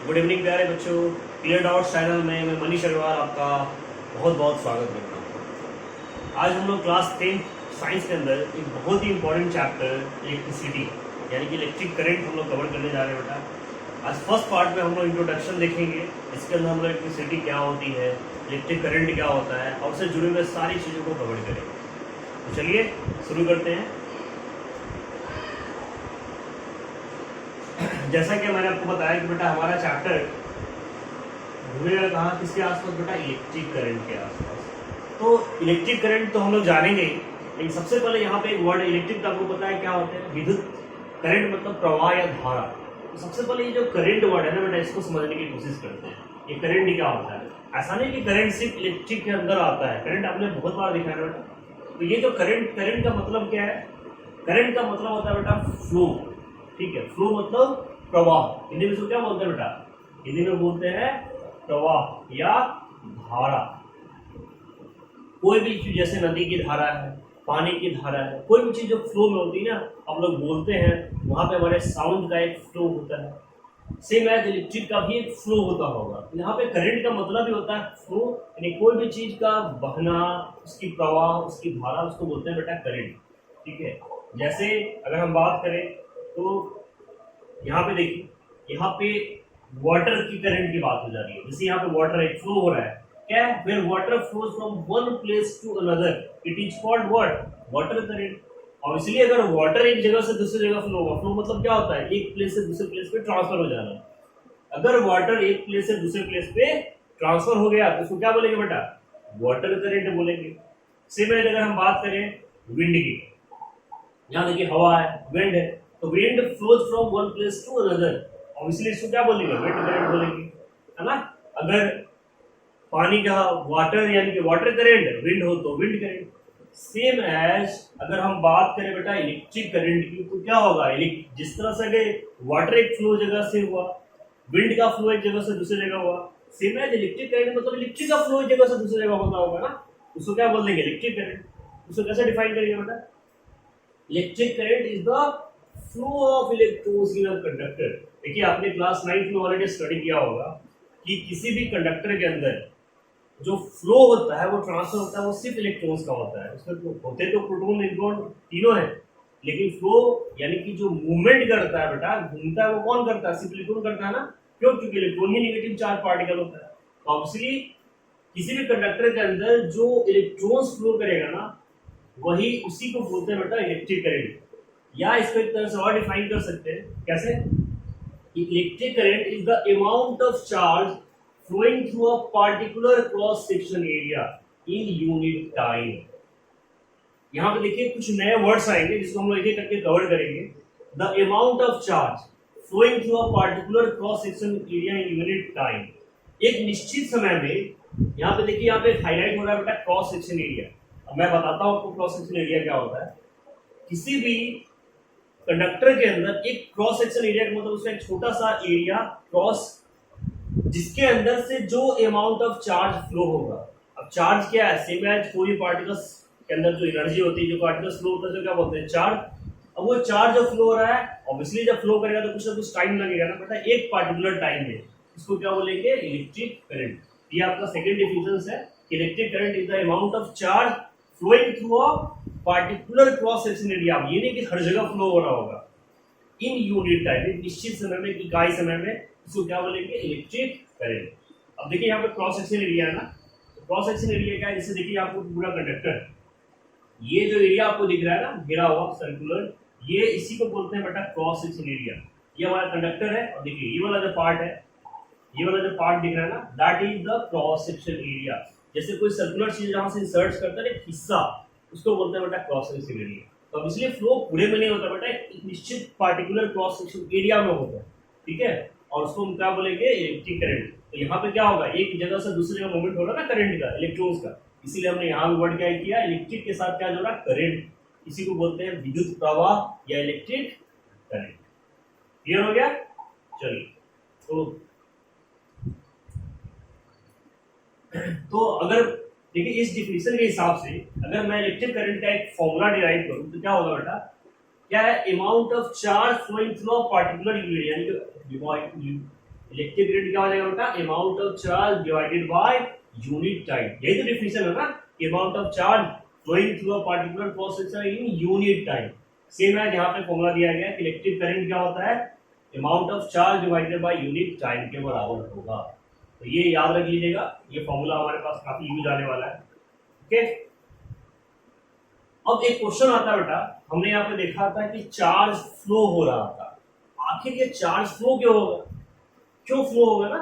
Good evening प्यारे बच्चों। Clear doubts channel में मैं मनीष अग्रवाल आपका बहुत बहुत स्वागत करता हूँ। आज हम लोग क्लास 10 साइंस के अंदर एक बहुत ही इंपॉर्टेंट चैप्टर इलेक्ट्रिसिटी यानी कि इलेक्ट्रिक करंट हम लोग कवर करने जा रहे हैं बेटा। आज फर्स्ट पार्ट में हम लोग इंट्रोडक्शन देखेंगे। इसके अंदर हम लोग इलेक्ट्रिसिटी क्या होती है, इलेक्ट्रिक करंट क्या होता है और उससे जुड़े हुए सारी चीज़ों को कवर करेंगे। तो चलिए शुरू करते हैं। जैसा कि मैंने आपको बताया कि बेटा हमारा चैप्टर घूमेगा कहाँ, किसके आसपास बेटा, इलेक्ट्रिक करंट के आसपास। तो इलेक्ट्रिक करंट तो हम लोग जानेंगे ही, लेकिन सबसे पहले यहाँ पे एक वर्ड इलेक्ट्रिक का आपको पता है क्या होता है, विद्युत। करंट मतलब प्रवाह या धारा। तो सबसे पहले ये जो करंट वर्ड है ना बेटा, इसको समझने की कोशिश करते हैं। ये करंट क्या होता है? ऐसा नहीं कि करंट सिर्फ इलेक्ट्रिक के अंदर आता है, करंट आपने बहुत बार देखा है बेटा। तो ये जो करंट का मतलब क्या है? करंट का मतलब होता है बेटा फ्लो। ठीक है, फ्लो मतलब प्रवाह। हिंदी में इसको क्या बोलते हैं बेटा? हिंदी में बोलते हैं प्रवाह या धारा। कोई भी चीज जैसे नदी की धारा है, पानी की धारा है, कोई भी चीज जो फ्लो में होती है ना, हम लोग बोलते हैं वहां पे हमारे साउंड का एक फ्लो होता है। सेम एज इलेक्ट्रिक का भी एक फ्लो होता होगा। यहाँ पे करंट का मतलब भी होता है फ्लो, यानी कोई भी चीज का बहना, उसकी प्रवाह, उसकी धारा, उसको बोलते हैं बेटा करंट। ठीक है, जैसे अगर हम बात करें तो यहाँ पे देखिए, यहाँ पे वाटर की करंट की बात हो जा रही है। जैसे यहाँ पे वाटर एक फ्लो हो रहा है, क्या है? When water flows from one place to another it is called what? Water current. और इसलिए अगर वाटर एक जगह से दूसरी जगह फ्लो होगा, फ्लो मतलब क्या होता है? एक प्लेस से दूसरे प्लेस पे ट्रांसफर हो जाना। अगर वाटर एक प्लेस से दूसरे प्लेस पे ट्रांसफर हो गया तो उसको क्या बोलेंगे बेटा? वाटर करंट बोलेंगे। सेम है अगर हम बात करें विंड की, यहाँ देखिए हवा है, विंड है, तो wind flows from one place to another, obviously इसको क्या बोलेंगे? विंड करंट बोलेंगे, है ना। अगर पानी का वाटर यानी कि वाटर करंट, विंड हो तो विंड करंट। सेम एज अगर हम बात करें बेटा इलेक्ट्रिक करंट की, तो क्या होगा? जिस तरह से अगर वाटर एक फ्लो जगह से हुआ, विंड का फ्लो एक जगह से दूसरी जगह हुआ, सेम एज इलेक्ट्रिक करंट मतलब इलेक्ट्रिक का फ्लो एक जगह से दूसरी जगह होता होगा ना, उसको क्या बोल देंगे? Electric current. उसको कैसे डिफाइन करेंगे बेटा? Electric current is the flow of electrons in a conductor. देखिए आपने क्लास 9 में ऑलरेडी स्टडी किया होगा कि किसी भी कंडक्टर के अंदर जो फ्लो होता है, वो ट्रांसफर होता है, वो सिर्फ इलेक्ट्रॉन्स का होता है। उसमें तो होते तो प्रोटॉन न्यूट्रॉन तीनों है, लेकिन फ्लो यानी कि जो मूवमेंट करता है बेटा, घूमता है, वो कौन करता है? सिर्फ इलेक्ट्रॉन करता है ना। क्यों? क्योंकि इलेक्ट्रॉन ही नेगेटिव चार्ज पार्टिकल होता है। तो ऑब्वियसली किसी भी कंडक्टर के अंदर जो इलेक्ट्रॉन्स फ्लो करेगा ना, वही उसी को बोलते हैं बेटा इलेक्ट्रिक करंट। या इसको एक तरह से और डिफाइन कर सकते हैं, कैसे? Electric current is the amount of charge flowing through a particular cross section area in unit time. यहां पे देखिए कुछ नए वर्ड्स आएंगे जिसको हम लोग एक करके कवर करेंगे। The amount of charge flowing through a particular cross section area in unit time. एक निश्चित समय में, यहाँ पे देखिए, यहाँ पे हाईलाइट हो रहा है बेटा क्रॉस सेक्शन एरिया। अब मैं बताता हूं आपको क्रॉस सेक्शन एरिया क्या होता है। किसी भी कंडक्टर के अंदर एक क्रॉस सेक्शन एरिया का मतलब उसका एक छोटा सा एरिया क्रॉस, जिसके अंदर से जो अमाउंट ऑफ चार्ज फ्लो होगा। अब चार्ज क्या है? सेम एज कोई पार्टिकल्स के अंदर जो एनर्जी होती है, जो पार्टिकल्स फ्लो होता है, जो क्या बोलते हैं? चार्ज। अब वो चार्ज जो फ्लो हो रहा है, ऑब्वियसली जब फ्लो करेगा तो कुछ ना कुछ टाइम लगेगा ना बेटा, एक पार्टिकुलर टाइम में। इसको क्या बोलेंगे? Electric current. ये आपका सेकेंड डिफिनेशन है। Electric current is the amount of charge flowing through a particular cross section area. ये नहीं कि हर जगह फ्लो हो रहा होगा, इन यूनिट टाइम, एक निश्चित समय में, इकाई समय में। इसको क्या बोलेंगे? Electric current. अब देखिए यहाँ पे क्रॉस सेक्शन एरिया है ना, तो क्रॉस सेक्शन एरिया क्या है? जैसे देखिए आपको पूरा कंडक्टर, ये जो एरिया आपको दिख रहा है ना घेरा हुआ सर्कुलर, ये इसी को बोलते हैं बेटा क्रॉस सेक्शन एरिया। ये हमारा कंडक्टर है, और देखिए ये वाला जो पार्ट है, ये वाला जो पार्ट दिख रहा है ना, that is the cross section area. जैसे कोई सर्कुलर चीज जहां से इंसर्ट करता है एक हिस्सा, उसको बोलते हैं बेटा क्रॉस सेक्शन एरिया। तो अब इसलिए फ्लो पूरे में नहीं होता बेटा, एक निश्चित पार्टिकुलर क्रॉस सेक्शन एरिया में होता है। ठीक है, और उसको हम क्या बोलेंगे? Electric current. तो यहाँ पे क्या होगा? एक जगह से दूसरी जगह मूवमेंट हो रहा है ना करंट का, इलेक्ट्रॉन्स का, इसीलिए हमने यहाँ वर्ड क्या किया? इलेक्ट्रिक के साथ क्या जोड़ा? करंट। इसी को बोलते हैं विद्युत प्रवाह या इलेक्ट्रिक करंट। क्लियर हो गया? चलिए, तो अगर देखिए इस डिफिनेशन के हिसाब से अगर मैं इलेक्ट्रिक करंट का एक फॉर्मूला डिराइव करूं तो क्या होगा बेटा? क्या है? Amount of charge flowing through a particular unit, यानी कि इलेक्ट्रिक करंट क्या हो जाएगा बेटा, amount of charge divided by unit time. यही तो डिफिनेशन है ना, amount of charge flowing through a particular processor in unit time. Same है, यहाँ पे फॉर्मूला दिया गया कि इलेक्ट्रिक करंट क्या होता है, amount of charge divided by unit time के बराबर होगा। तो ये याद रख लीजिएगा, ये फॉर्मूला हमारे पास काफी यूज आने वाला है। ओके, अब एक क्वेश्चन आता है बेटा, हमने यहाँ पे देखा था कि चार्ज फ्लो हो रहा था, आखिर ये चार्ज फ्लो क्यों होगा, क्यों फ्लो होगा ना,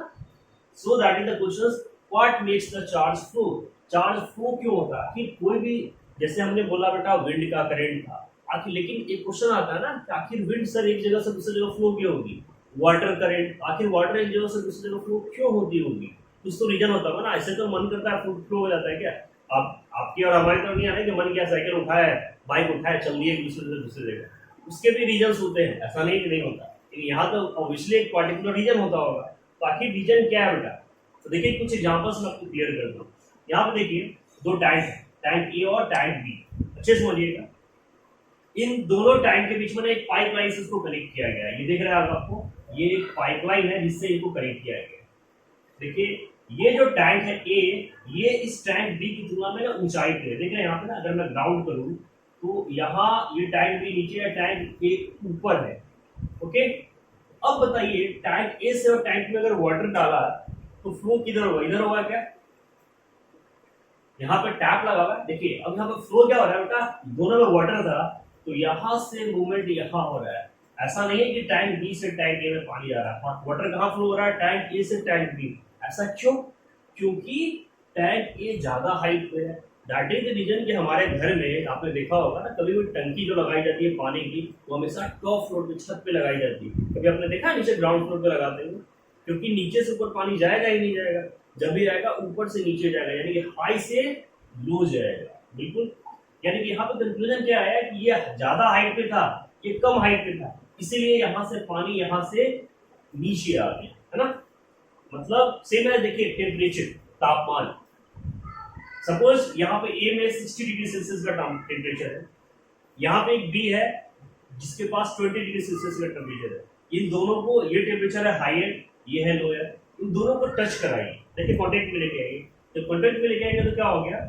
so that is the question, what makes the charge flow, charge flow क्यों होता है। आखिर कोई भी, जैसे हमने बोला बेटा विंड का करंट था, आखिर लेकिन एक क्वेश्चन आता है ना कि आखिर विंड सर एक जगह से दूसरी जगह फ्लो क्यों होगी, वाटर करंट, आखिर वाटर एक जगह से दूसरी जगह फ्लो क्यों होती होगी, कुछ तो रीजन होता होगा ना, ऐसे तो मन करता है फ्लो हो जाता है क्या, आप आपकी और हमारी तो नहीं आ रही कि मन किया साइकिल उठाया, बाइक उठाया, चल दिए दूसरे से दूसरी जगह, उसके भी रीजन होते हैं, ऐसा नहीं कि नहीं होता, लेकिन यहाँ तो ऑब्वियसली एक पर्टिकुलर रीजन होता होगा। तो आखिर रीजन क्या है बेटा, तो देखिए कुछ एग्जांपल्स मैं आपको क्लियर कर दूँ। यहाँ पे देखिए दो टैंक है, टैंक ए और टैंक बी, अच्छे से समझिएगा, इन दोनों टैंक के बीच में एक पाइपलाइन से इसको कनेक्ट किया गया है, ये देख रहे हैं आपको, ये एक पाइपलाइन है जिससे इनको कनेक्ट किया गया है। देखिए ये जो टैंक है ए, ये इस टैंक बी की तुलना में ना ऊंचाई पे है, देख रहे हैं यहाँ पे ना, अगर मैं ग्राउंड करूँ तो यहाँ ये टैंक बी नीचे है, टैंक ए ऊपर है। ओके, अब बताइए टैंक ए से और टैंक में अगर वाटर डाला तो फ्लो किधर होगा, इधर होगा क्या, यहाँ पे टैप लगा हुआ है, देखिए अब यहाँ पे फ्लो क्या हो रहा है बेटा, दोनों में वाटर था तो यहाँ से मूवमेंट यहाँ हो रहा है, ऐसा नहीं है कि टैंक बी से टैंक ए में पानी आ रहा है, वाटर कहाँ फ्लो हो रहा है, टैंक ए से टैंक बी, ऐसा क्यों, क्योंकि टैंक ए ज्यादा हाइट पे है। दैट इज द रीजन कि हमारे घर में आपने देखा होगा ना, कभी भी टंकी जो लगाई जाती है पानी की, वो हमेशा टॉप फ्लोर पे छत पे लगाई जाती है, कभी आपने देखा नीचे ग्राउंड फ्लोर पे लगाते हैं, क्योंकि नीचे से ऊपर पानी जाएगा ही नहीं जाएगा, जब भी जाएगा ऊपर से नीचे जाएगा, यानी कि हाई से लो जाएगा, बिल्कुल। यानी कि यहाँ पे कंक्लूजन क्या आया कि ये ज्यादा हाइट पे था, ये कम हाइट पे था, इसीलिए यहाँ से पानी यहाँ से नीचे आ गया, है ना, मतलब सेम है। देखिए टेम्परेचर, तापमान, सपोज यहाँ पे ए में 60 डिग्री सेल्सियस का टेम्परेचर है, यहाँ पे एक बी है जिसके पास 20 डिग्री सेल्सियस का टेम्परेचर है, इन दोनों को, ये टेम्परेचर है हाई है, ये है लो है, इन दोनों को टच कराइए, देखिए कॉन्टेक्ट में लेके आइए, तो कॉन्टेक्ट में लेके आएंगे तो क्या हो गया,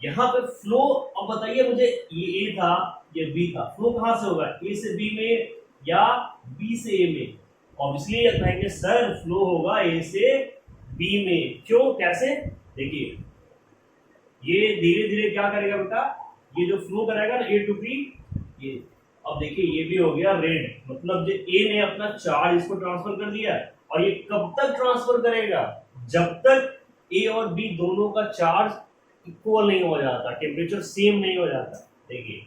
यहाँ पे फ्लो, अब बताइए मुझे, ये ए था ये बी था, फ्लो कहाँ से होगा, ए से बी में या बी से ए में, ऑब्वियसली कहेंगे सर फ्लो होगा ए से बी में, क्यों कैसे, देखिए ये धीरे धीरे क्या करेगा बेटा, ये जो फ्लो कराएगा ना ए टू बी, ये अब देखिए ये भी हो गया रेड, मतलब जो ए ने अपना चार्ज इसको ट्रांसफर कर दिया, और ये कब तक ट्रांसफर करेगा, जब तक ए और बी दोनों का चार्ज इक्वल नहीं हो जाता, टेम्परेचर सेम नहीं हो जाता। देखिए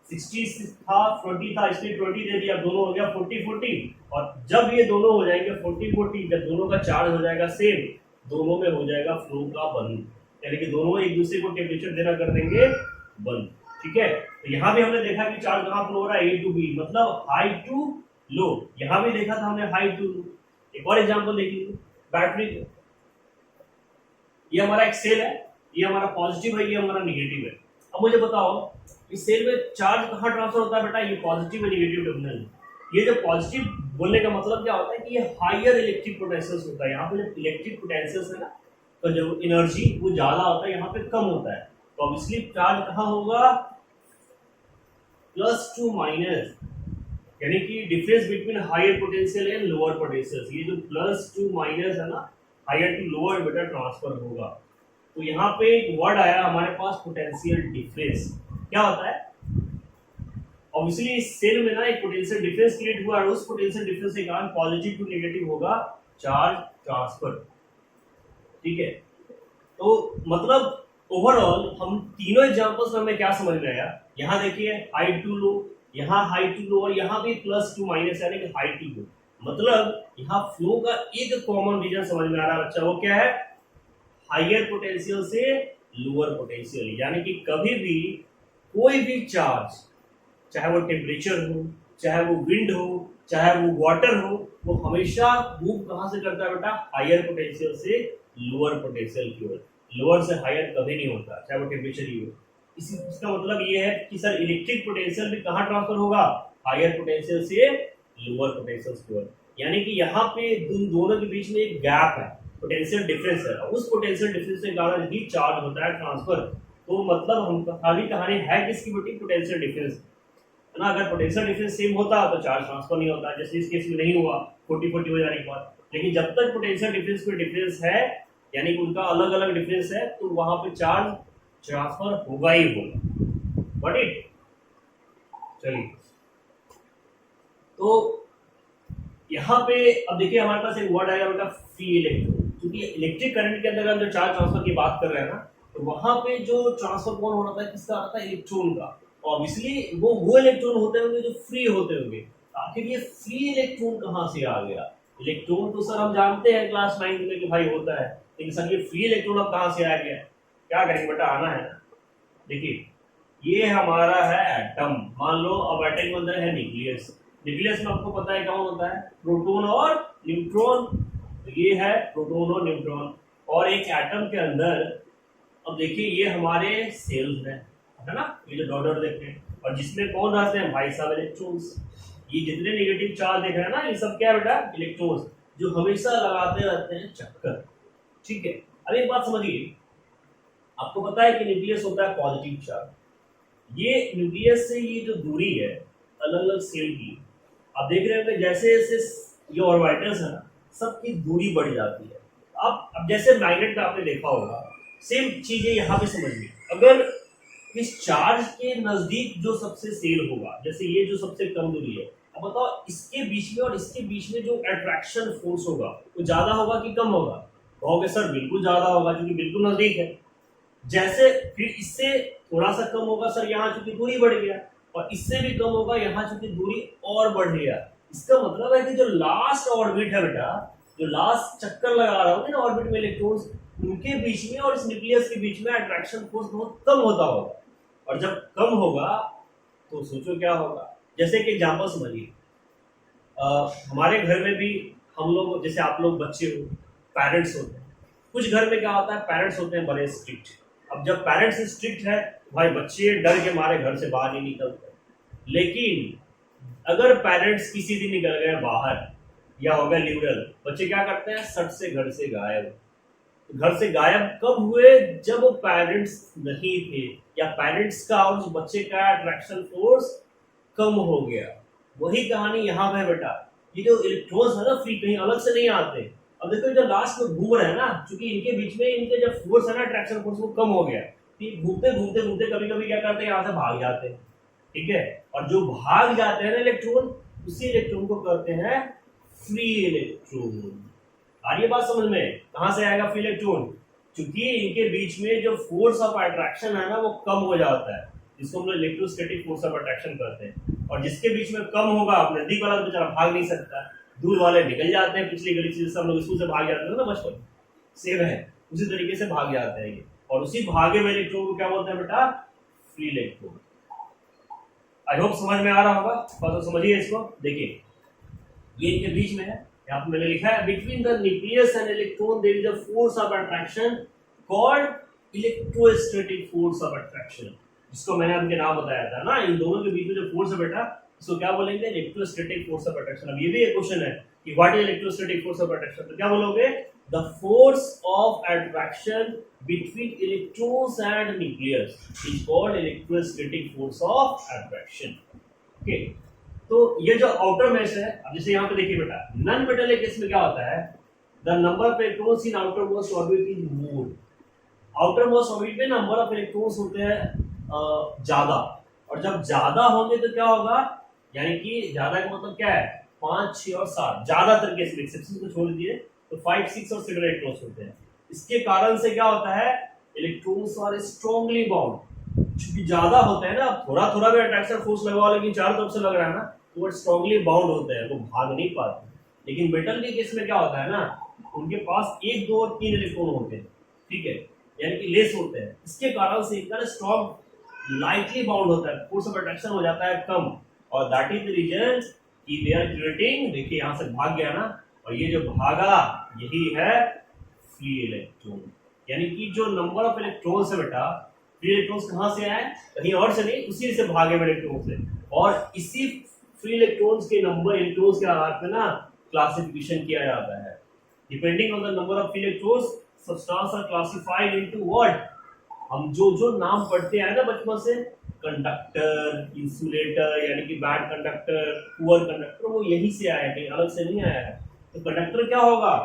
60 था 20 था, इसलिए 20 दे दिया, दोनों हो गया 40-40, और जब ये दोनों हो जाएंगे 40-40, जब दोनों का चार्ज हो जाएगा सेम, दोनों में हो जाएगा फ्लो का बंद, यानी कि दोनों एक दूसरे को टेम्परेचर देना कर देंगे बंद, ठीक है। तो यहाँ भी हमने देखा कि चार्ज कहाँ फ्लो हो रहा है, ए टू बी, मतलब हाई टू लो, यहाँ भी देखा था हमने हाई टू लो। एक और एग्जांपल देखिए, बैटरी, ये हमारा एक सेल है, ये हमारा पॉजिटिव है, ये हमारा निगेटिव है। अब मुझे बताओ इस सेल में चार्ज कहाँ ट्रांसफर होता है बेटा, ये पॉजिटिव है निगेटिव टर्मिनल, ये जो पॉजिटिव बोलने का मतलब क्या होता है कि ये हायर इलेक्ट्रिक पोटेंशियल होता है, यहाँ पे जब इलेक्ट्रिक पोटेंशियल है ना, तो जो एनर्जी वो ज्यादा होता है, यहाँ पे कम होता है, तो ऑब्वियसली चार्ज कहाँ होगा, प्लस टू माइनस, यानी कि difference between higher potential and lower potential, ये जो प्लस टू माइनस है ना, हायर टू लोअर बेटा ट्रांसफर होगा। तो यहाँ पे एक वर्ड आया हमारे पास पोटेंशियल डिफरेंस, क्या होता है, ऑब्वियसली इस सेल में ना एक पोटेंशियल डिफरेंस क्रिएट हुआ, और उस पोटेंशियल डिफरेंस के कारण पॉजिटिव टू नेगेटिव होगा चार्ज ट्रांसफर, ठीक है। तो मतलब ओवरऑल हम तीनों एग्जांपल्स में हमें क्या समझ में आया, यहाँ देखिए हाई टू लो, यहाँ हाई टू लो, और यहाँ भी प्लस टू माइनस यानी कि हाई टू लो, मतलब यहाँ फ्लो का एक कॉमन रीजन समझ में आ रहा है बच्चा, वो क्या है, हायर पोटेंशियल से लोअर पोटेंशियल, यानी कि कभी भी कोई भी चार्ज, चाहे वो टेम्परेचर हो, चाहे वो विंड हो, चाहे वो वाटर हो, वो हमेशा मूव कहाँ से करता है बेटा, हायर पोटेंशियल से लोअर पोटेंशियल की ओर, लोअर से हायर कभी नहीं होता, चाहे वो टेम्परेचर ही हो। इसी इसका मतलब ये है कि सर इलेक्ट्रिक पोटेंशियल भी कहाँ ट्रांसफर होगा, हायर पोटेंशियल से लोअर पोटेंशियल की ओर। यानी कि यहाँ पे उन दोनों के बीच में एक गैप है, पोटेंशियल डिफरेंस है, उस पोटेंशियल डिफरेंस के कारण ही चार्ज होता है ट्रांसफर। तो मतलब हम खाली कहानी है किसकी बेटी, पोटेंशियल डिफरेंस है ना। अगर पोटेंशियल डिफरेंस सेम होता तो चार्ज ट्रांसफर नहीं होता, जैसे इस केस में नहीं हुआ 40-40 हो जाने के बाद। लेकिन जब तक पोटेंशियल डिफरेंस में डिफरेंस है, यानी कि उनका अलग अलग डिफरेंस है, तो वहां पे चार्ज ट्रांसफर होगा ही होगा। Got it. चलिए, तो यहाँ पे अब देखिए हमारे पास एक वर्ड आएगा बेटा, फ्री इलेक्ट्रॉन। क्योंकि इलेक्ट्रिक करंट के अंदर हम जो चार्ज ट्रांसफर की बात कर रहे हैं ना, तो वहां पे जो ट्रांसफर कौन हो रहा था, किसका आ रहा था, इलेक्ट्रॉन का। ऑब्वियसली वो इलेक्ट्रॉन होते होंगे जो फ्री होते होंगे। आखिर ये फ्री इलेक्ट्रॉन कहाँ से आ गया? इलेक्ट्रॉन तो सर हम जानते हैं क्लास 9 में कि भाई होता है, लेकिन सर ये फ्री इलेक्ट्रॉन अब कहाँ से आ गया? क्या करेंगे बेटा, आना है ना। देखिए, ये हमारा है एटम। मान लो अब एटम के अंदर है न्यूक्लियस। न्यूक्लियस में आपको पता है कौन होता है, प्रोटॉन और न्यूट्रॉन। तो ये है प्रोटॉन और न्यूट्रॉन। और एक एटम के अंदर, अब देखिए ये हमारे सेल्स हैं, है ना, ये जो डॉट डॉट देखते हैं, और जिसमें कौन रहते हैं भाई साहब, इलेक्ट्रॉन्स। ये जितने नेगेटिव चार्ज देख रहे हैं ना, ये सब क्या है बेटा, इलेक्ट्रॉन्स, जो हमेशा लगाते रहते हैं चक्कर। ठीक है, अब एक बात समझिए, आपको पता है कि न्यूक्लियस होता है पॉजिटिव चार्ज। ये न्यूक्लियस से ये जो दूरी है अलग अलग सेल की, आप देख रहे होंगे जैसे जैसे ये ऑर्बिटल्स है ना, सबकी दूरी बढ़ जाती है। अब जैसे मैग्नेट का आपने देखा होगा, सेम चीज है यहाँ पे समझिए। अगर इस चार्ज के नजदीक जो सबसे सेल होगा, जैसे ये जो सबसे कम दूरी है, अब बताओ इसके बीच में और इसके बीच में जो अट्रैक्शन फोर्स होगा वो ज्यादा होगा कि कम होगा? कहोगे सर बिल्कुल ज्यादा होगा, क्योंकि बिल्कुल नजदीक है। जैसे फिर इससे थोड़ा सा कम होगा सर, यहाँ चूंकि दूरी बढ़ गया, और इससे भी कम होगा, यहाँ चूंकि दूरी और बढ़ गया। इसका मतलब है कि जो लास्ट ऑर्बिट है बेटा, जो लास्ट चक्कर लगा रहा होगा ना ऑर्बिट में इलेक्ट्रॉन्स, उनके बीच में और इस न्यूक्लियस के बीच में अट्रैक्शन फोर्स बहुत कम होता होगा। और जब कम होगा तो सोचो क्या होगा। जैसे कि एग्जाम्पल समझिए, हमारे घर में भी हम लोग, जैसे आप लोग बच्चे हो, पेरेंट्स होते हैं। कुछ घर में क्या होता है, पेरेंट्स होते हैं बड़े स्ट्रिक्ट। अब जब पेरेंट्स स्ट्रिक्ट है, भाई बच्चे डर के मारे घर से बाहर नहीं निकलते। लेकिन अगर पेरेंट्स किसी दिन निकल गए बाहर या हो गए लिबरल, बच्चे क्या करते हैं, सट से घर से गायब। घर से गायब कब हुए? जब पेरेंट्स नहीं थे, या पेरेंट्स का और उस बच्चे का अट्रैक्शन फोर्स कम हो गया। वही कहानी यहाँ पे बेटा, ये जो इलेक्ट्रॉन्स है ना फ्री, कहीं अलग से नहीं आते। अब देखो जो लास्ट में घूम रहे हैं ना, क्योंकि इनके बीच में इनके जो फोर्स है ना, अट्रैक्शन फोर्स, वो कम हो गया। घूमते घूमते घूमते कभी कभी क्या करते हैं, यहाँ से भाग जाते हैं। ठीक है, और जो भाग जाते हैं ना इलेक्ट्रॉन, उसी इलेक्ट्रॉन को कहते हैं फ्री इलेक्ट्रॉन। आ रही है बात समझ में? कहां से आएगा फ्री इलेक्ट्रॉन? क्योंकि इनके बीच में जो फोर्स ऑफ अट्रैक्शन है ना, वो कम हो जाता है, जिसको हम लोग इलेक्ट्रोस्टैटिक फोर्स ऑफ अट्रैक्शन कहते हैं। और जिसके बीच में कम होगा, नजदीक वाला तो बेचारा भाग नहीं सकता, दूर वाले निकल जाते हैं, पिछली गली से हम लोग स्कूल से भाग जाते हैं ना बचपन, सेम है, उसी तरीके से भाग जाते हैं ये। और उसी भागे में इलेक्ट्रॉन को क्या बोलते हैं बेटा, फ्री इलेक्ट्रॉन। आई होप समझ में आ रहा होगा, बस समझिए इसको। देखिए ये इनके बीच में है, यहाँ पे मैंने लिखा है, between the nucleus and electron there is a force of attraction called electrostatic force of attraction, जिसको मैंने आपके नाम बताया था ना। इन दोनों के बीच में जो फोर्स है बेटा, इसको क्या बोलेंगे, इलेक्ट्रोस्टैटिक फोर्स ऑफ अट्रैक्शन। अब ये भी एक क्वेश्चन है कि what is electrostatic force of attraction, तो क्या बोलोगे, the force of attraction between electrons and nucleus is called electrostatic force of attraction. Okay, तो ये जो आउटर मैश है, अब जैसे यहाँ पे देखिए बेटा, नॉन मेटालिक केस में क्या होता है, the number of electrons in outer most orbit is more. Outer most orbit में नंबर ऑफ इलेक्ट्रॉन्स होते हैं ज्यादा, और जब ज्यादा होंगे तो क्या होगा, यानी कि ज्यादा का मतलब क्या है, 5, 6 और 7, ज्यादातर केस में, एक्सेप्शन को छोड़ दिए तो 5, 6 और 7 इलेक्ट्रॉन्स होते हैं। इसके कारण से क्या होता है, इलेक्ट्रॉन्स आर स्ट्रांगली बाउंड। क्योंकि ज्यादा होते हैं ना, थोड़ा थोड़ा भी अट्रैक्शन फोर्स लगाओ, लेकिन चारों तरफ से लग रहा है ना, तो वो स्ट्रांगली बाउंड होते हैं, वो भाग नहीं पाते। लेकिन मेटल के केस में क्या होता है ना, उनके पास 1, 2 और 3 इलेक्ट्रॉन होते हैं, ठीक है, यानी कि लेस होते हैं। इसके कारण से इतना स्ट्रांग लाइटली बाउंड होता है, फोर्स ऑफ अट्रैक्शन हो जाता है कम, और दैट इज द रीजन कि दे आर क्रिएटिंग, देखिए यहाँ से भाग गया ना, और ये जो भागा यही है फ्री इलेक्ट्रॉन। यानी कि जो नंबर ऑफ इलेक्ट्रॉन्स है बेटा, फ्री इलेक्ट्रॉन्स कहाँ से आए, कहीं और से नहीं, उसी से भागे हुए इलेक्ट्रॉन से। और इसी फ्री इलेक्ट्रॉन्स के नंबर इलेक्ट्रॉन्स के आधार पे ना क्लासिफिकेशन किया जाता है। Depending on the number of electrodes substance are classified into what, हम जो जो नाम पढ़ते आए ना बचपन से, कंडक्टर, इंसुलेटर यानी कि बैड कंडक्टर, पुअर कंडक्टर, वो यहीं से आया है, कहीं अलग से नहीं आया है। तो कंडक्टर क्या होगा,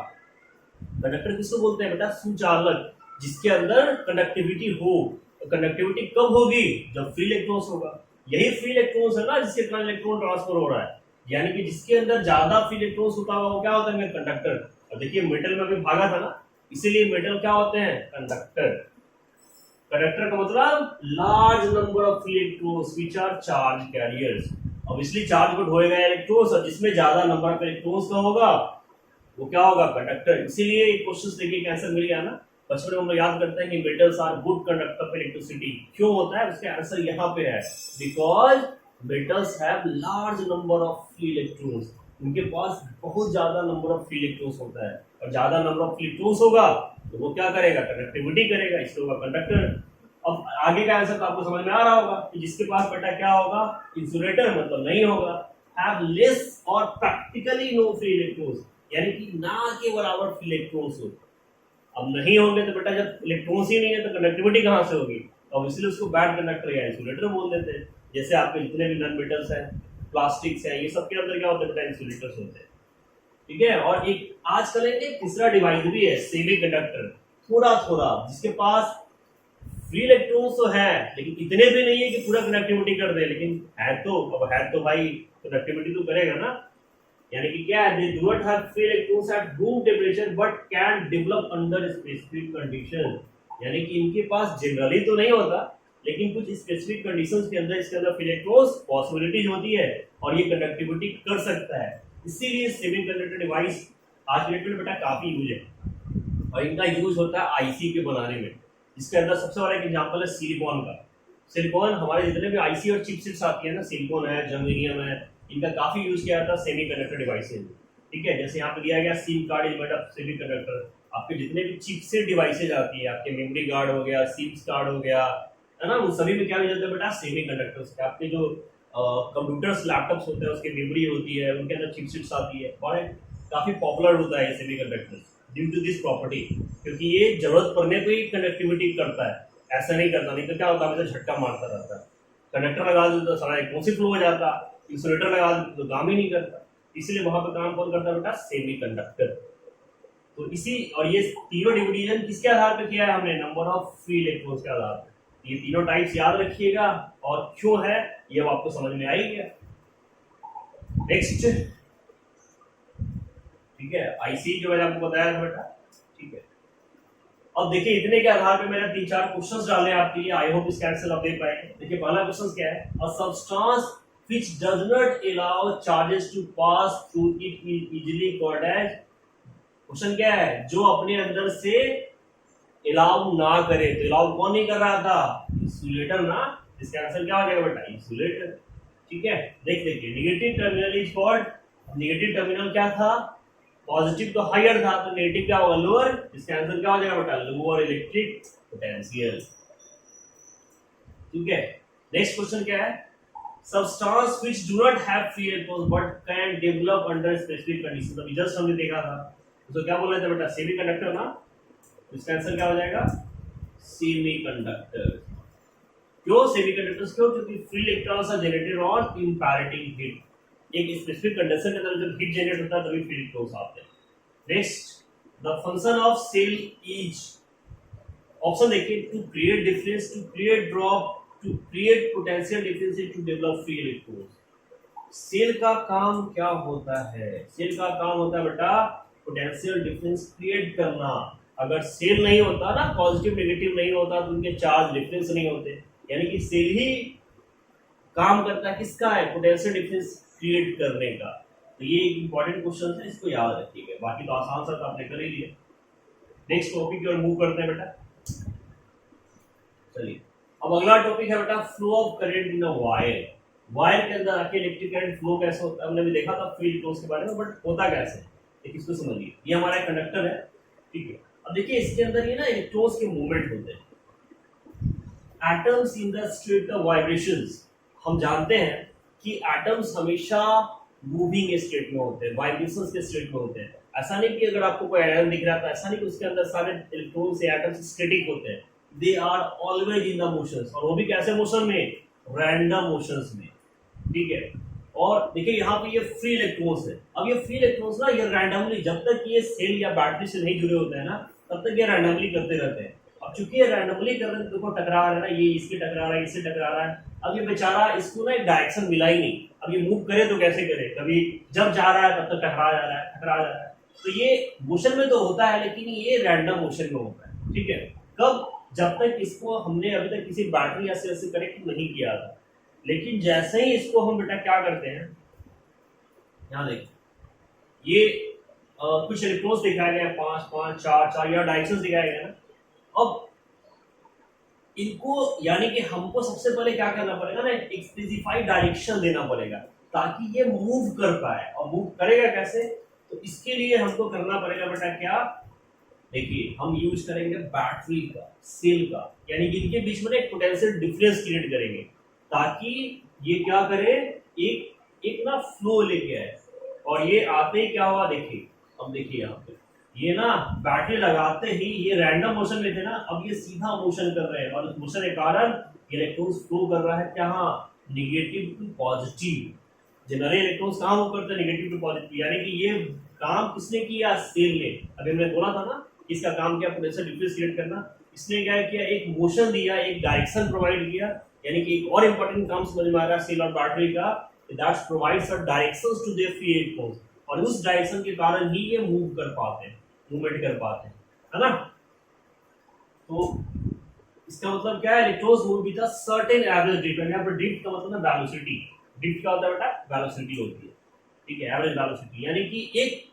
कंडक्टर किसको बोलते हैं बेटा, सुचालक, जिसके अंदर कंडक्टिविटी हो। तो कंडक्टिविटी कब होगी, जब फ्री इलेक्ट्रॉन्स होगा। यही फ्री इलेक्ट्रॉन्स है ना जिसके कारण इलेक्ट्रॉन ट्रांसफर हो रहा है, यानी कि जिसके अंदर ज्यादा फ्री इलेक्ट्रॉन्स होता होगा वो क्या होता है, कंडक्टर। और देखिए मेटल में भी भागा था ना, इसीलिए मेटल क्या होते हैं, कंडक्टर। कंडक्टर का मतलब large number of electrons which are charge carriers. Obviously charge को ढोएगा इलेक्ट्रॉन्स, और जिसमें ज्यादा नंबर ऑफ इलेक्ट्रॉन्स का होगा वो क्या होगा, कंडक्टर। इसीलिए क्वेश्चन देखिए कैंसर मिल गया ना, बचपन में हम लोग याद करते हैं कि metals are good conductor of electricity. क्यों होता है, उसका आंसर यहाँ पे है, because metals have large number of free electrons, उनके पास बहुत ज्यादा नंबर ऑफ फ्री इलेक्ट्रॉन्स होता है, और ज्यादा नंबर ऑफ इलेक्ट्रॉन्स होगा तो वो क्या करेगा, कंडक्टिविटी करेगा, इसलिए होगा कंडक्टर। अब आगे का आंसर तो आपको समझ में आ रहा होगा कि जिसके पास बेटा क्या होगा, इंसुलेटर, मतलब नहीं होगा, हैव लेस और प्रैक्टिकली नो फ्री इलेक्ट्रॉन्स, यानी कि ना के बराबर फ्री इलेक्ट्रॉन्स हो। अब नहीं होंगे तो बेटा जब इलेक्ट्रॉन्स ही नहीं है तो कंडक्टिविटी कहाँ से होगी, तो इसलिए उसको बैड कंडक्टर या इंसुलेटर बोल देते हैं। जैसे आपके जितने भी नॉन मेटल्स हैं, प्लास्टिक्स हैं, ये सब के अंदर क्या होता है बेटा, इंसुलेटर्स होते हैं। ठीक है, और एक आजकल एक तीसरा डिवाइस भी है, सेमी कंडक्टर, थोड़ा थोड़ा, जिसके पास फ्री इलेक्ट्रॉन्स तो है लेकिन इतने भी नहीं है कि पूरा कनेक्टिविटी कर दे, लेकिन है तो, अब है तो भाई कनेक्टिविटी तो करेगा ना। यानी कि क्या है, they do not have free electrons at room temperature but can develop under specific condition. यानी कि इनके पास जनरली तो नहीं होता, लेकिन कुछ स्पेसिफिक कंडीशंस के अंदर इसके अंदर फ्री इलेक्ट्रॉन्स पॉसिबिलिटीज होती है और ये कंडक्टिविटी कर सकता है। इसीलिए सेमीकंडक्टर डिवाइस आज के डेट में बेटा काफी यूज है, और इनका यूज होता है आईसी के बनाने में। इसके अंदर सबसे बड़ा एक एग्जांपल है सिलिकॉन का। सिलिकॉन हमारे जितने भी आईसी और चिपसेट्स आती है ना, सिलिकॉन है, जर्मेनियम है, इनका काफी यूज किया जाता है सेमीकंडक्टर डिवाइसेज में। ठीक है, जैसे यहाँ पे दिया गया SIM card is made of semiconductor. आपके जितने भी चिपसेट डिवाइसेज आती है, आपके मेमोरी कार्ड हो गया, सिम्स कार्ड हो गया, है ना, उन सभी में क्या यूज होता है बेटा, सेमीकंडक्टर्स। आपके जो कंप्यूटर्स लैपटॉप्स होते हैं उसकी मेमोरी होती है, उनके अंदर चिपसेट्स आती है, बड़े काफी पॉपुलर होता है ये semiconductors due to this property, क्योंकि ये जरूरत पड़ने पे ही कंडक्टिविटी करता है, ऐसा नहीं करता, नहीं तो क्या होता है हमेशा झटका मारता रहता है। कंडक्टर लगा दो तो सारा इलेक्ट्रॉन फ्लो हो जाता, इंसुलेटर लगा दो तो काम ही नहीं करता, इसलिए वहां पर काम कौन करता है बेटा, सेमीकंडक्टर। तो इसी, और ये तीनों डिवीजन किसके आधार पर किया है हमने, नंबर ऑफ फ्री इलेक्ट्रॉन्स के आधार पर। ये तीनों टाइप्स याद रखिएगा, और क्यों है ये आपको समझ में आई गया। नेक्स्ट, ठीक है, आईसी जो मैंने आपको बताया था बेटा, ठीक है। अब देखिए इतने के आधार पे मैंने 3-4 क्वेश्चंस डाले आपके लिए, आई होप इसका आंसर आप दे पाएंगे। देखिए पहला क्वेश्चन क्या है, a substance which does not allow charges to pass through it will easily called as. Question क्या है, जो अपने अंदर से अलाउ ना करे, तो अलाउ कौन नहीं कर रहा था, इंसुलेटर ना, इसका आंसर क्या हो जाएगा बेटा, इंसुलेटर। ठीक है, देख देखिए, negative terminal is called, negative terminal क्या था, पॉजिटिव तो हायर था, तो नेगेटिव क्या होगा, लोअर, इसका आंसर क्या हो जाएगा बेटा, लोअर इलेक्ट्रिक पोटेंशियल। ठीक है, नेक्स्ट क्वेश्चन क्या है, substance which do not have free electrons but can develop under specific conditions. अभी जस्ट हमने देखा था, तो क्या बोल रहे थे बेटा, सेमीकंडक्टर ना, इसका आंसर क्या हो जाएगा, सेमीकंडक्टर। क्यों सेमीकंडक्टर्स, क्यों, क्योंकि free electrons are generated on imperative heat, एक स्पेसिफिक कंडीशन के अंदर जब हीट जनरेट होता है तभी फ्री इलेक्ट्रॉन्स आते हैं। Next, the function of cell is, option देखिए, to create difference, to create drop, to create potential difference, to develop free electrons. Cell का काम क्या होता है, सेल का काम होता है बेटा पोटेंशियल डिफरेंस क्रिएट करना। अगर सेल नहीं होता ना, पॉजिटिव नेगेटिव नहीं होता, तो उनके चार्ज डिफरेंस नहीं होते, यानी कि सेल ही काम करता है किसका है, पोटेंशियल डिफरेंस क्रिएट करने का। तो ये एक इंपॉर्टेंट क्वेश्चन है, इसको याद रखिएगा, बाकी तो आसान सा आपने कर ही लिया। नेक्स्ट टॉपिक की ओर मूव करते हैं बेटा, चलिए अब अगला टॉपिक है बेटा, flow of current in a wire. Wire के अंदर आके इलेक्ट्रिक करंट फ्लो कैसे होता है, हमने भी देखा था फ्री इलेक्ट्रॉन्स के बारे में, बट होता कैसे, देखिए इसको समझिए। ये हमारा कंडक्टर है, ठीक है, अब देखिए इसके अंदर ये ना इलेक्ट्रॉन्स के मूवमेंट होते हैं, atoms in the state of vibrations. हम जानते हैं कि एटम्स हमेशा मूविंग स्टेट में होते हैं, वाइब्रेशंस के स्टेट में होते हैं। ऐसा नहीं कि अगर आपको कोई आयन दिख रहा है तो ऐसा नहीं कि उसके अंदर सारे इलेक्ट्रॉन्स या एटम्स स्टैटिक होते हैं। They are always in the motions, और वो भी कैसे मोशन में, रैंडम मोशंस में, ठीक है। और देखिए यहाँ पे ये फ्री इलेक्ट्रॉन्स है। अब ये फ्री इलेक्ट्रॉन्स ना ये रैंडमली, जब तक ये सेल या बैटरी से नहीं जुड़े होते हैं ना, तब तक ये रैंडमली करते रहते हैं। अब चूंकि ये रैंडमली कर रहे हैं, देखो टकरा रहा है ना, ये इसके टकरा रहा है, इससे टकरा रहा है। अब ये बेचारा, इसको ना एक डायरेक्शन मिला ही नहीं। अब ये मूव करे तो कैसे करे, कभी जब जा रहा है तब तक टकरा जा रहा है, टकरा जा रहा है। तो ये मोशन में तो होता है, लेकिन ये रैंडम मोशन में होता है, ठीक है। कब, जब तक इसको हमने अभी तक किसी बैटरी या सेल से कनेक्ट नहीं किया था। लेकिन जैसे ही इसको हम बेटा क्या करते हैं, यहाँ देखिए ये कुछ इलेक्ट्रॉन्स दिखाए गए हैं, 5 5 4 4 या डायरेक्शंस दिखाए गए हैं ना। अब इनको यानी कि हमको सबसे पहले क्या करना पड़ेगा ना, एक स्पेसिफाइड डायरेक्शन देना पड़ेगा ताकि ये मूव कर पाए। और मूव करेगा कैसे, तो इसके लिए हमको करना पड़ेगा बेटा क्या, देखिए हम यूज करेंगे बैटरी का, सेल का, यानी कि इनके बीच में एक पोटेंशियल डिफरेंस क्रिएट करेंगे ताकि ये क्या करे, एक ना फ्लो लेके आए। और ये आते ही क्या हुआ, देखिए अब देखिए यहाँ पे ये ना बैटरी लगाते ही ये रैंडम मोशन में थे ना, अब ये सीधा मोशन कर रहे हैं, और उस मोशन के कारण इलेक्ट्रॉन्स फ्लो कर रहा है क्या, negative to positive. Generally electrons कहाँ मूव करते हैं, निगेटिव टू पॉजिटिव। यानी कि ये काम किसने किया, सेल ने। अभी मैंने बोला था ना इसका काम क्या, पोटेंशियल डिफरेंस क्रिएट करना। इसने क्या किया, एक मोशन दिया, एक डायरेक्शन प्रोवाइड किया। यानी कि एक और इंपॉर्टेंट काम समझ में आ रहा है सेल और बैटरी का, that provides a directions to their free electrons, और उस डायरेक्शन के कारण ही ये मूव कर पाते हैं, मूवमेंट कर पाते हैं, है ना। तो इसका मतलब क्या है, electrons move with a certain average drift. यहाँ पर ड्रिफ्ट का मतलब है वेलोसिटी। ड्रिफ्ट क्या होता है बेटा, वेलोसिटी होती है, ठीक है, एवरेज वेलोसिटी। यानी कि एक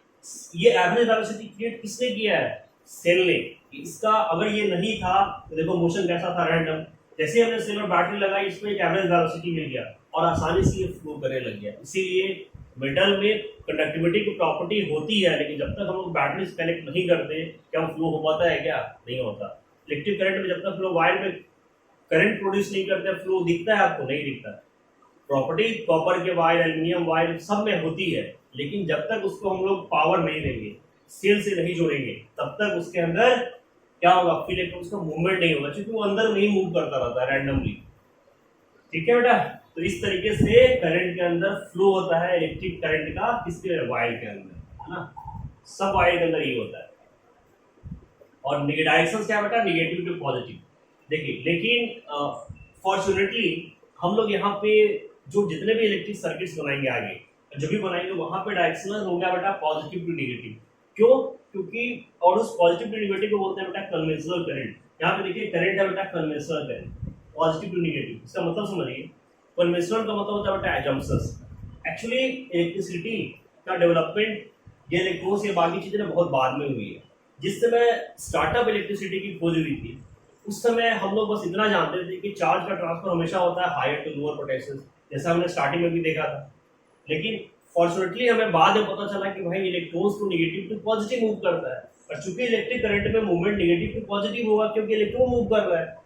ये एवरेज वेलोसिटी क्रिएट किसने किया है, सेल ने। इसका अगर ये नहीं था तो देखो मोशन कैसा था, रैंडम। जैसे हमने सेल और बैटरी लगाई, इसमें एक एवरेज वेलोसिटी मिल गया और आसानी से ये फ्लो करने लग गया। इसीलिए मेटल में कंडक्टिविटी की प्रॉपर्टी होती है, लेकिन जब तक हम लोग बैटरी से कनेक्ट नहीं करते, क्या वो फ्लो हो पाता है, क्या नहीं होता। इलेक्ट्रिक करंट में जब तक फ्लो वायर में करंट प्रोड्यूस नहीं करते, फ्लो दिखता है आपको, नहीं दिखता। प्रॉपर्टी कॉपर के वायर, एल्यूमिनियम वायर सब में होती है, लेकिन जब तक उसको हम लोग पावर नहीं देंगे, सेल से नहीं जोड़ेंगे, तब तक उसके अंदर क्या होगा, फिर इलेक्ट्रॉन्स का मूवमेंट नहीं होगा, क्योंकि वो अंदर में ही मूव करता रहता है रैंडमली, ठीक है बेटा। तो इस तरीके से करंट के अंदर फ्लो होता है, इलेक्ट्रिक करंट का, किसके, वायर के अंदर, है ना। सब वायर के अंदर ही होता है। और डायरेक्शन क्या बेटा, निगेटिव टू पॉजिटिव। देखिए लेकिन फॉर्चुनेटली हम लोग यहाँ पे जो जितने भी इलेक्ट्रिक सर्किट्स बनाएंगे आगे, जो भी बनाएंगे, वहां पे डायरेक्शनल होगा बेटा पॉजिटिव टू नेगेटिव। क्यों, क्योंकि और उस पॉजिटिव टू नेगेटिव को बोलते हैं बेटा कन्वेंशनल करंट। यहाँ पे देखिए करंट है बेटा conventional current, positive to negative. इसका मतलब समझिए, कन्वेंशनल का मतलब होता है बेटा एजम्पशंस। एक्चुअली इलेक्ट्रिसिटी का डेवलपमेंट, ये इलेक्ट्रॉन्स, ये बाकी चीजें बहुत बाद में हुई है। जिस समय स्टार्टअप इलेक्ट्रिसिटी की खोज हुई थी, उस समय हम लोग बस इतना जानते थे कि चार्ज का ट्रांसफर हमेशा होता है हायर टू लोअर पोटेंशियल, जैसा हमने स्टार्टिंग में भी देखा था। लेकिन फॉर्चुनेटली हमें बाद में पता चला कि भाई इलेक्ट्रॉन्स को नेगेटिव टू पॉजिटिव मूव करता है, और चूंकि इलेक्ट्रिक करंट में मूवमेंट नेगेटिव टू पॉजिटिव होगा क्योंकि इलेक्ट्रॉन मूव कर रहा है।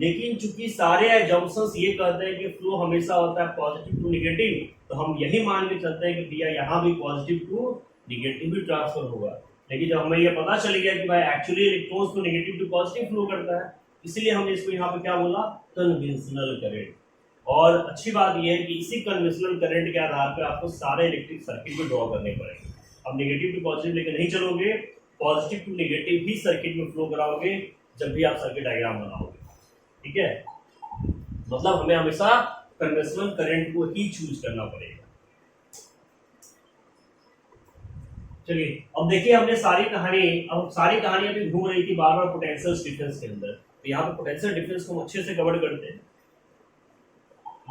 लेकिन चूंकि सारे एजम्पशंस ये कहते हैं कि फ्लो हमेशा होता है पॉजिटिव टू नेगेटिव, तो हम यही मान के चलते हैं कि भैया यहाँ भी पॉजिटिव टू नेगेटिव भी ट्रांसफर होगा। लेकिन जब हमें ये पता चल गया कि भाई एक्चुअली इलेक्ट्रॉन्स को नेगेटिव टू पॉजिटिव फ्लो करता है, इसलिए हमने इसको यहाँ पे क्या बोला, कन्वेंशनल करंट। और अच्छी बात यह है कि इसी कन्वेंशनल करंट के आधार पर आपको सारे इलेक्ट्रिक सर्किट को ड्रॉ करने पड़ेंगे। अब नेगेटिव टू पॉजिटिव लेकर नहीं चलोगे, पॉजिटिव टू नेगेटिव ही सर्किट में फ्लो कराओगे जब भी आप सर्किट डायग्राम बनाओगे, ठीक है। मतलब हमें हमेशा कन्वेंशनल करंट को ही चूज करना पड़ेगा। चलिए अब देखिए, हमने सारी कहानी अभी घूम रही थी बार बार पोटेंशियल डिफरेंस के अंदर। तो यहाँ पे पोटेंशियल डिफरेंस को हम अच्छे से कवर करते हैं।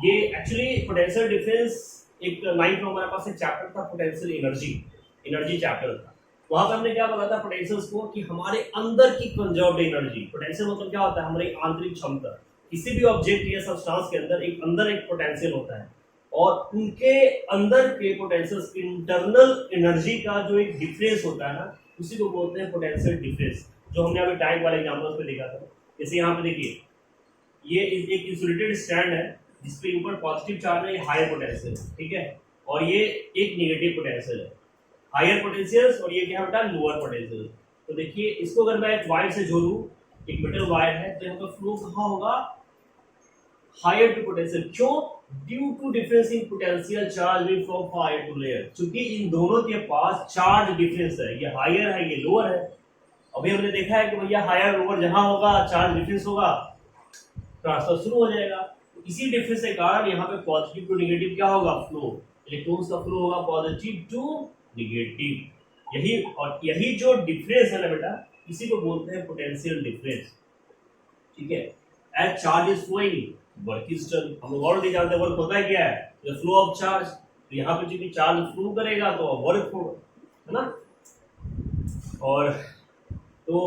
ये एक्चुअली पोटेंशियल डिफरेंस एक 9th में हमारे पास एक चैप्टर था, पोटेंशियल एनर्जी चैप्टर था। वहां पर हमने क्या बोला था पोटेंशियल्स को, कि हमारे अंदर की कंजर्व्ड एनर्जी। पोटेंशियल मतलब क्या होता है, हमारी आंतरिक क्षमता। किसी भी ऑब्जेक्ट या सब्सटेंस के अंदर एक पोटेंशियल होता है, और उनके अंदर के पोटेंशियल्स, इंटरनल एनर्जी का जो एक डिफरेंस होता है ना, उसी को बोलते हैं पोटेंशियल डिफरेंस, जो हमने अभी टाइप वाले एग्जाम्पल्स पे देखा था। जैसे यहाँ पे देखिए, ये एक इंसुलेटेड स्टैंड है जिसपे ऊपर पॉजिटिव चार्ज है, ये हाई पोटेंशियल, ठीक है। और ये एक नेगेटिव पोटेंशियल है, हायर पोटेंशियल, और ये क्या बेटा लोअर पोटेंशियल। तो देखिए इसको अगर मैं एक वायर से जोड़ूं, एक मेटल वायर है, तो यहाँ पर फ्लो कहाँ होगा, हायर टू पोटेंशियल। क्यों? Due to difference in potential charge will flow higher to lower, क्योंकि इन दोनों के पास चार्ज डिफरेंस है, ये हायर है ये लोअर है। अभी हमने देखा है कि भैया हायर लोअर जहां होगा चार्ज डिफरेंस होगा, ट्रांसफर शुरू हो जाएगा। तो इसी डिफरेंस के कारण यहाँ पे पॉजिटिव टू नेगेटिव क्या होगा, फ्लो, इलेक्ट्रॉन्स का फ्लो होगा पॉजिटिव टू नेगेटिव। यही जो डिफरेंस है ना बेटा, इसी को बोलते हैं पोटेंशियल डिफरेंस। ठीक है, as charge is flowing work is done. हम लोग ऑलरेडी जानते हैं वर्क होता है क्या है, द फ्लो ऑफ चार्ज। तो यहाँ पे चूंकि चार्ज फ्लो करेगा तो वर्क होगा, है ना। और तो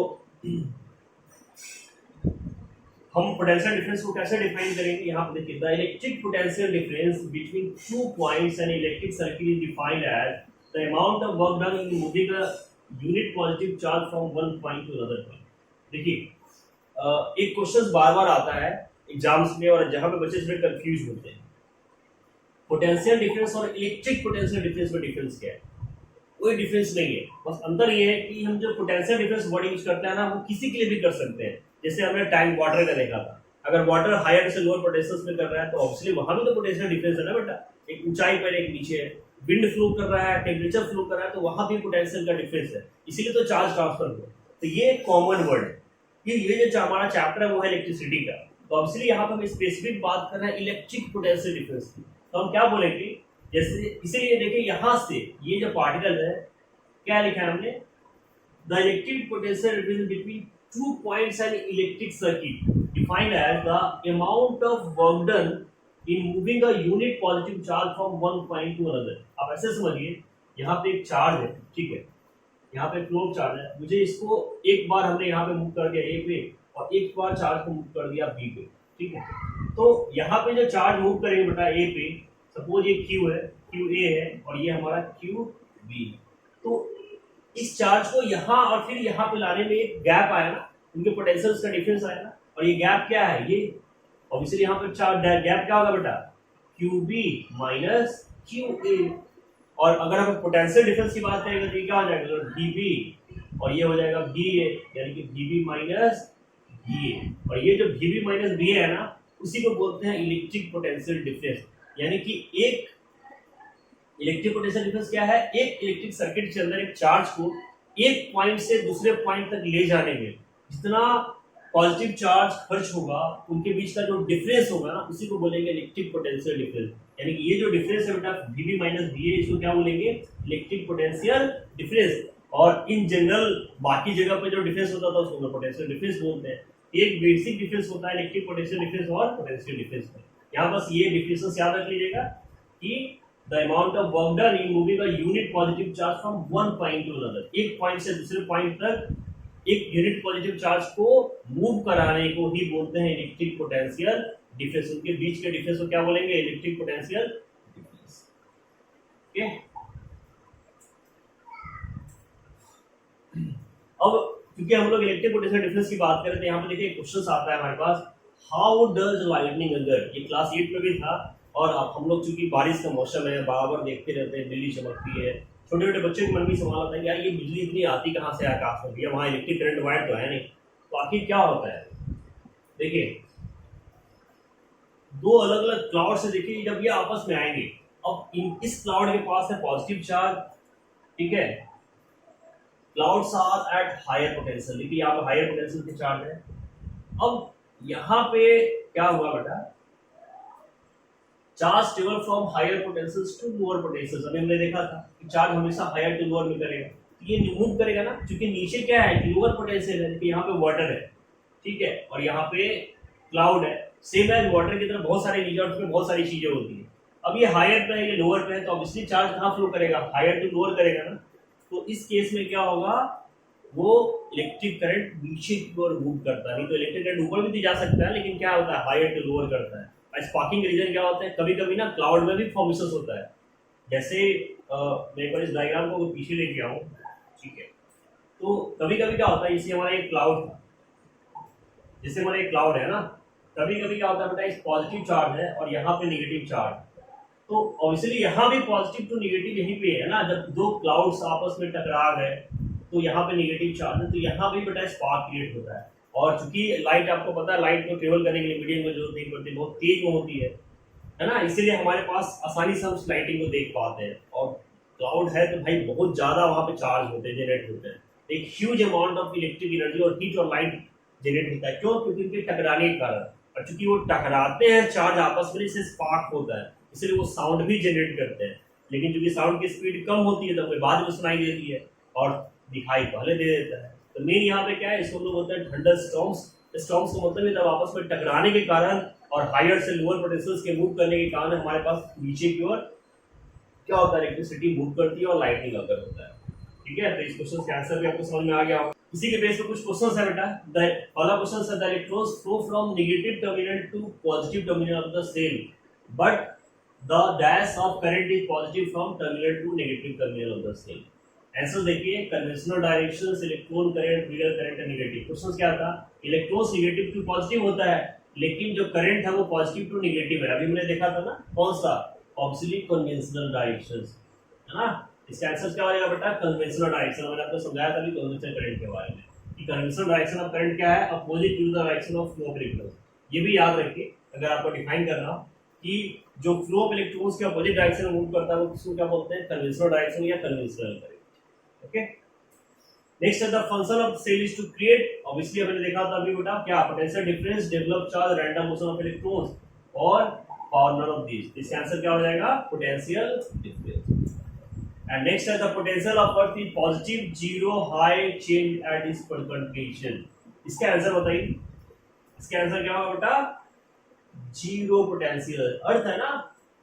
हम पोटेंशियल डिफरेंस को कैसे डिफाइन करेंगे, यहाँ पे देखिए, the electric potential difference between two points in electric circuit is defined as the amount of work done in moving a unit positive charge from one point to another point. देखिए एक question बार बार आता है exams में, और जहां पे बच्चे थोड़े कंफ्यूज होते हैं, पोटेंशियल डिफरेंस और इलेक्ट्रिक पोटेंशियल डिफरेंस में डिफरेंस क्या है। कोई डिफरेंस नहीं है, बस अंतर ये है कि हम जो पोटेंशियल डिफरेंस वर्ड यूज करते हैं ना, वो किसी के लिए भी कर सकते हैं। जैसे हमने टाइम वाटर का देखा था, अगर वाटर हायर से लोअर पोटेंशियल में कर रहा है तो ऑब्वियसली वहां भी तो पोटेंशियल डिफरेंस है ना बेटा, एक ऊंचाई पर एक नीचे है, विंड फ्लो कर रहा है, टेम्परेचर फ्लो कर रहा है, तो वहां भी पोटेंशियल का डिफरेंस है, इसीलिए तो चार्ज ट्रांसफर हुआ। तो ये कॉमन वर्ड है। ये जो हमारा चैप्टर है वो है इलेक्ट्रिसिटी का, तो ऑब्वियसली यहाँ पर हम स्पेसिफिक बात कर रहे हैं इलेक्ट्रिक पोटेंशियल डिफरेंस की। तो हम क्या बोलेंगे, जैसे इसीलिए देखिए यहाँ से ये जो पार्टिकल है, क्या लिखा है हमने, the electric potential difference between two points in electric circuit defined as the amount of work done in moving a unit positive charge from one point to another. आप ऐसे समझिए, यहाँ पे एक चार्ज है, ठीक है, यहाँ पे फ्लो चार्ज है, मुझे इसको एक बार हमने यहाँ पे मूव कर दिया ए पे, और एक बार चार्ज को मूव कर दिया बी पे, ठीक है। तो यहाँ पे जो चार्ज मूव करेंगे बेटा ए पे, सपोज ये क्यू है, क्यू ए है, और ये हमारा क्यू बी। तो इस चार्ज को यहाँ और फिर यहाँ पे लाने में एक गैप आया ना, उनके पोटेंशियल्स का डिफरेंस आया ना, और ये गैप क्या है, ये ऑब्वियसली यहाँ पे चार्ज गैप क्या होगा बेटा, Q B minus Q A. और अगर हम पोटेंशियल डिफरेंस की बात करेंगे तो ये क्या हो जाएगा, तो डी बी, और ये हो जाएगा बी ए, यानी कि डी बी माइनस बी ए। और ये जो डी बी माइनस बी ए है ना, उसी को बोलते हैं इलेक्ट्रिक पोटेंशियल डिफरेंस। यानी कि एक इलेक्ट्रिक पोटेंशियल डिफरेंस क्या है, एक इलेक्ट्रिक सर्किट के अंदर एक चार्ज को एक पॉइंट से दूसरे पॉइंट तक ले जाने में जितना पॉजिटिव चार्ज खर्च होगा, उनके बीच का जो डिफरेंस होगा ना, उसी को बोलेंगे इलेक्ट्रिक पोटेंशियल डिफरेंस। यानी कि ये जो डिफरेंस है बेटा Db माइनस बी ए, इसको क्या बोलेंगे, इलेक्ट्रिक पोटेंशियल डिफरेंस। और इन जनरल बाकी जगह पे जो डिफरेंस होता था उसको पोटेंशियल डिफरेंस बोलते हैं। एक बेसिक डिफरेंस होता है इलेक्ट्रिक पोटेंशियल डिफरेंस और पोटेंशियल डिफरेंस में। यहाँ बस ये डिफरेंस याद रख लीजिएगा कि the amount of work done in moving a unit positive charge from one point to another, एक पॉइंट से दूसरे पॉइंट तक एक यूनिट पॉजिटिव चार्ज को मूव कराने को ही बोलते हैं इलेक्ट्रिक पोटेंशियल डिफरेंस। उनके बीच के डिफरेंस को क्या बोलेंगे, इलेक्ट्रिक पोटेंशियल डिफरेंस। ओके, अब क्योंकि हम लोग इलेक्ट्रिक पोटेंशियल डिफरेंस की बात करें तो यहाँ पे देखिए क्वेश्चन आता है हमारे पास, हाउ डज लाइटनिंग अगर, ये क्लास 8 में भी था। और अब हम लोग चूंकि बारिश का मौसम है, बराबर देखते रहते हैं, बिजली चमकती है, छोटे छोटे बच्चों के मन में सवाल आता है यार ये बिजली इतनी आती कहाँ से आकाश में, भैया वहाँ इलेक्ट्रिक करंट वायर तो है नहीं, तो आखिर क्या होता है। देखिए दो अलग अलग क्लाउड से देखिए जब ये आपस में आएंगे, अब इस क्लाउड के पास है पॉजिटिव चार्ज, ठीक है, clouds are at higher potential, देखिए यहाँ पे हायर पोटेंशियल के चार्ज है। अब यहाँ पे क्या हुआ बेटा, charge travel from higher potentials to lower potentials. अभी हमने देखा था कि चार्ज हमेशा हायर टू लोअर में करेगा, तो ये मूव करेगा ना, क्योंकि नीचे क्या है कि लोअर पोटेंशियल है, कि यहाँ पे वाटर है, ठीक है, और यहाँ पे क्लाउड है, सेम एज वाटर की तरह बहुत सारे रिजल्ट में बहुत सारी चीजें होती है। अब ये हायर पे है, ये लोअर पे है, तो ऑब्वियसली चार्ज कहाँ फ्लो करेगा, हायर टू लोअर करेगा ना। तो इस केस में क्या होगा, वो इलेक्ट्रिक करंट नीचे की ओर मूव करता है। नहीं तो इलेक्ट्रिक करंट ऊपर भी जा सकता है, लेकिन क्या होता है हायर टू लोअर करता है। स्पार्किंग रीजन क्या होता है, कभी कभी ना क्लाउड में भी फॉर्मेशन होता है। जैसे मैं एक बार इस डायग्राम को पीछे लेके आऊँ, ठीक है, तो कभी कभी क्या होता है, जैसे हमारा एक क्लाउड था, जैसे हमारा एक क्लाउड है ना, कभी कभी क्या होता है बेटा, इस पॉजिटिव चार्ज है और यहाँ पे नेगेटिव चार्ज, तो ऑब्वियसली यहाँ भी पॉजिटिव टू निगेटिव यहीं पे है ना, जब दो क्लाउड्स आपस में टकरा गए तो यहाँ पे निगेटिव चार्ज है, तो यहाँ भी बेटा स्पार्क क्रिएट होता है। और चूंकि लाइट, आपको पता है लाइट को ट्रेवल करने के लिए मीडियम में जरूरत नहीं पड़ती, बहुत तेज में होती है ना, इसीलिए हमारे पास आसानी से हम उस लाइटिंग को देख पाते हैं। और क्लाउड है तो भाई बहुत ज्यादा वहाँ पे चार्ज होते हैं, जनरेट होते हैं, एक huge amount of electric energy और हीट और लाइट जनरेट होता है। क्यों? क्योंकि इनके टकराने के कारण, और चूंकि वो टकराते हैं चार्ज आपस में, इससे स्पार्क होता है, इसलिए वो साउंड भी जनरेट करते हैं। लेकिन चूंकि साउंड की स्पीड कम होती है तो हमें बाद में सुनाई देती है और दिखाई पहले दे देता है। तो मेन यहाँ पे क्या है, इसको हम लोग बोलते हैं थंडर स्टॉर्म्स। स्टॉर्म्स का मतलब है जब आपस में टकराने के कारण और हायर से लोअर पोटेंशियल्स के मूव करने के कारण हमारे पास नीचे की ओर क्या होता है, इलेक्ट्रिसिटी मूव करती है और लाइटिंग अगर होता है। ठीक है, तो इस क्वेश्चन का आंसर भी आपको समझ में आ गया होगा। इसी के बेस पे कुछ क्वेश्चंस है बेटा। पहला क्वेश्चन है, the electrons flow from negative terminal to positive terminal of the cell, but the dash of current is positive from terminal to negative terminal of the cell. Answer देखिए, conventional directions, electron current, wheeler current and negative. Question क्या था, electrons negative to positive होता है, लेकिन जो current है वो positive to negative है। अभी मैंने देखा था ना, कौन सा, ऑब्वियसली कन्वेंशनल डायरेक्शंस, है ना। इसका आंसर क्या हो जाएगा बेटा, कन्वेंशनल डायरेक्शन। मैंने आपको समझाया था भी कन्वेंशनल करंट के बारे में कि कन्वेंशनल डायरेक्शन ऑफ करंट क्या है, opposite to the direction of flow of electrons. ये भी याद रखिए अगर आपको डिफाइन करना हो कि जो फ्लो ऑफ इलेक्ट्रॉन्स के अपोजिट डायरेक्शन में मूव करता है वो किसको क्या बोलते हैं, कन्वेंशनल डायरेक्शन या कन्वेंशनल करंट। ओके, नेक्स्ट है the function of cell is to create. Obviously हमने देखा था अभी बेटा क्या, potential difference, develop charge, random motion of electrons और पावर नन ऑफ दिस। इसका आंसर क्या हो जाएगा, पोटेंशियल डिफरेंस। And next है the potential of earth is positive, zero, high, change at its condition। इसका आंसर बताइए, इसका आंसर क्या होगा बेटा, जीरो पोटेंशियल। अर्थ है ना,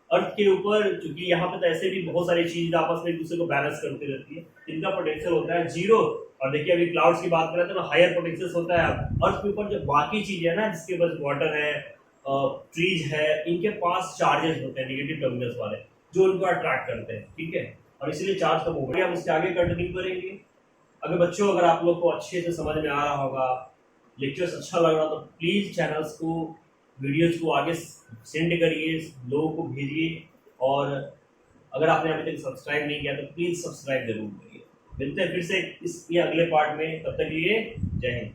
अर्थ के ऊपर चूंकि यहाँ पे तो ऐसे भी बहुत सारी चीजें आपस में एक दूसरे को बैलेंस करती रहती है, इनका पोटेंशियल होता है जीरो। और देखिए अभी क्लाउड्स की बात करें तो हायर पोटेंशियल होता है। अर्थ के ऊपर जो बाकी चीजें है ना, जिसके पास वाटर है, ट्रीज है, इनके पास चार्जेस होते हैं नेगेटिव टर्मिनल्स वाले, जो उनको अट्रैक्ट करते हैं। ठीक है, और इसीलिए चार्ज का मूवमेंट हम इसके आगे कंटिन्यू करेंगे। अगर बच्चों, अगर आप लोग को अच्छे से समझ में आ रहा होगा, लेक्चर्स अच्छा लग रहा, तो प्लीज़ चैनल्स को, वीडियोज को आगे सेंड करिए, लोगों को भेजिए। और अगर आपने अभी तक सब्सक्राइब नहीं किया तो प्लीज़ सब्सक्राइब जरूर करिए। मिलते हैं फिर से इसके अगले पार्ट में, तब तक के लिए जय हिंद।